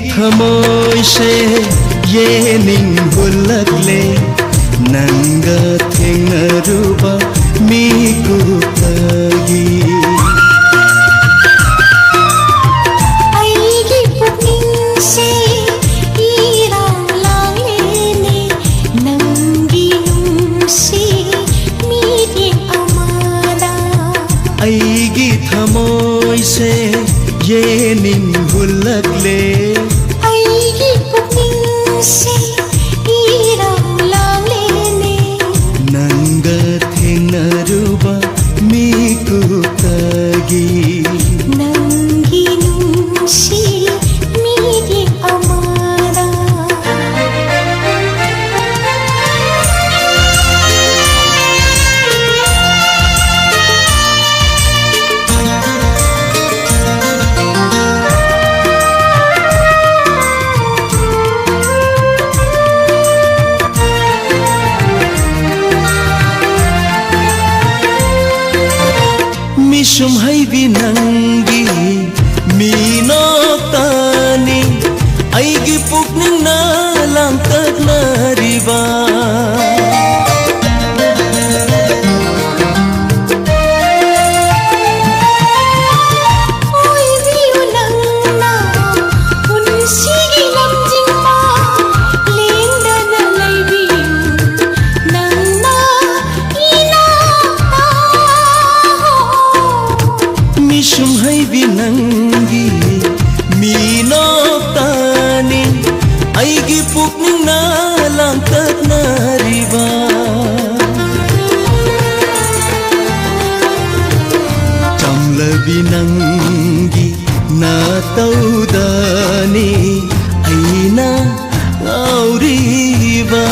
ಥಮೋಯ್ಸೆ ಏನಿಂಗುಲ್ಲಕ್ಲೆ ನಂಗ ಥೆಂಗರುಬ ಮೀಗುತ್ತಾಗಿ ಐಗಿ ಥಮೋಯ್ಸೆ ಏನಿಂಗುಲ್ಲಕ್ಲೆ ಐಗಿ ಪುಣ್ಯಸೆ ಈರಾಲಾಲೇನೆ ನಂಗ ಥೆಂಗರುಬ ಮೀಗುತ್ತಾಗಿ ನಂಗಿನುಂಸಿ ಮೀಗೆ ಅಮಾದ ಮಿಶುಂ ಹೈವಿ ನಂಗಿ ಮೀನೋಕ್ತಾನಿ ಐಗಿ ಪುಕ್ನಿಂಗ್ ನಾಲಾಂತಕ್ ನರಿವಾ ಮಿಶುಂ ಹೈವಿ ನಂಗಿ ಮೀನೋಕ್ತಾನಿ ಐಗಿ ಪುಕ್ನಿಂಗ್ ನಾಲಾಂತಕ್ ನರಿವಾ ಚಮ್ಲವಿ ನಂಗಿ ನಾ ತೌದಾನಿ ಐನಾ ಔರಿವಾ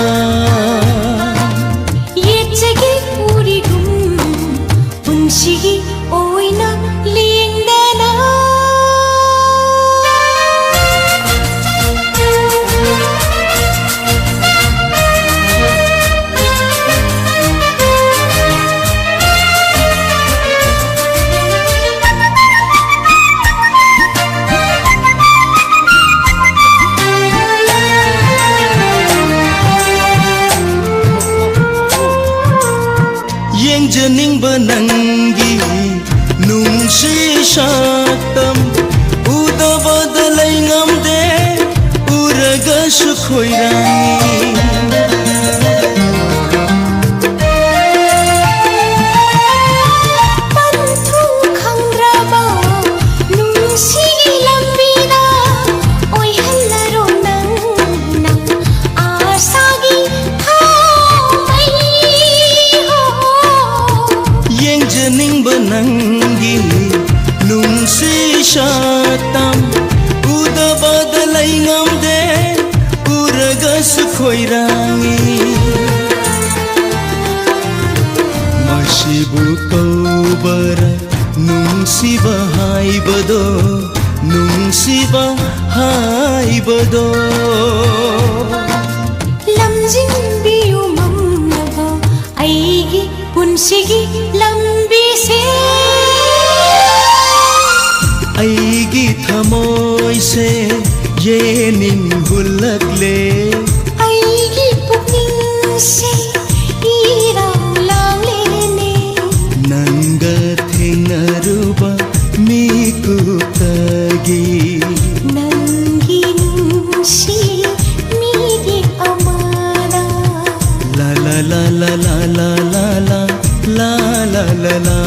ಏಚಗೆ ಊರಿಗುಂ ಉನ್ಸಿಗಿ ಓಯ್ನ ಲಿಂಗನ ಎಂಜನಿಂಗ್ ಬನಂಗಿ ನುಂಶಿ ಶಾತಂ ಉದ ಬದಲೈ ನಮ್ದೆ ಉರಗ ಸುಖೋಯ್ರಾನಿ ಪಂಥು ಖಂಗ್ರಬ ನುಂಸಿಗಿ ಲಂಬಿನ ಓಯ್ಹಲ್ಲರೋ ನಂನ ಆಸಾಗಿ ಎಂಜನಿಂಗ್ ಬನಂಗಿ ನುಂಶಿ ಶಾತಂ ಉದ ಬದಲೈ ನಮ್ದೆ ಉರಗ ಸುಖೋಯ್ರಾನಿ ಮಶಿಬು ಕೌಬರ ನುಂಸಿಬ ಹಾಯ್ಬದೋ ನುಂಸಿಬ ಹಾಯ್ಬದೋ ಲಂಜಿಂಬಿಯು ಮಮ್ಮಗ ಐಗಿ ಪುನ್ಸಿಗಿ ಲಂಬಿಸೆ ಐಗಿ ಥಮೋಯ್ಸೆ ಏನಿಂಗುಲ್ಲಕ್ಲೆ ಐಗಿ ಪುಣ್ಯಸೆ ಈರಾಲಾಲೇನೆ ನಂಗ ಥೆಂಗರುಬ ಮೀಗುತ್ತಾಗಿ ನಂಗಿನುಂಸಿ ಮೀಗೆ ಅಮಾದ la la la la la la la la la la la la